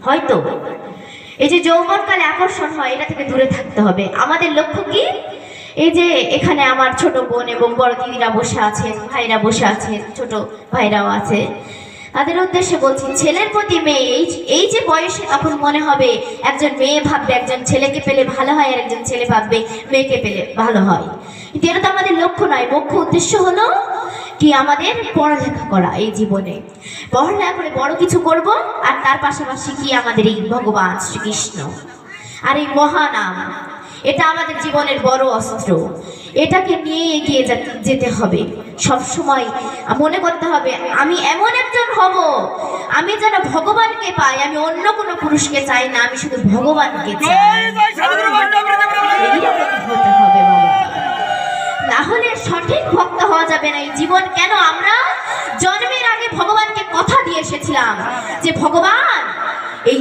হয়তো এই যে যৌবনকালে আকর্ষণ হয়, এটা থেকে দূরে থাকতে হবে। আমাদের লক্ষ্য কি? এই যে এখানে আমার ছোট বোন এবং বড় দিদিরা বসে আছেন, ভাইরা বসে আছেন, ছোট ভাইরাও আছে, তাদের উদ্দেশ্যে বলছি, ছেলের প্রতি মেয়ে এই যে বয়সে তখন মনে হবে একজন মেয়ে ভাববে একজন ছেলেকে পেলে ভালো হয়, আর একজন ছেলে ভাববে মেয়েকে পেলে ভালো হয়। কিন্তু এটা তো আমাদের লক্ষ্য নয়। মুখ্য উদ্দেশ্য হলো কি আমাদের পড়ালেখা করা, এই জীবনে পড়ালেখা করে বড় কিছু করব, আর তার পাশাপাশি কি আমাদের এই ভগবান শ্রীকৃষ্ণ আর এই মহানাম, এটা আমাদের জীবনের বড় অস্ত্র। এটাকে নিয়ে এগিয়ে যেতে হবে। সব সময় মনে করতে হবে আমি এমন একজন হব, আমি যেন ভগবানকে পাই, আমি অন্য কোনো পুরুষকে চাই না, আমি শুধু ভগবানকে চাই। হতে হবে বাবা, তাহলে সঠিক ভক্ত হওয়া যাবে না। এই জীবন কেন আমরা জন্মের আগে ভগবানকে কথা দিয়ে এসেছিলাম যে ভগবান এই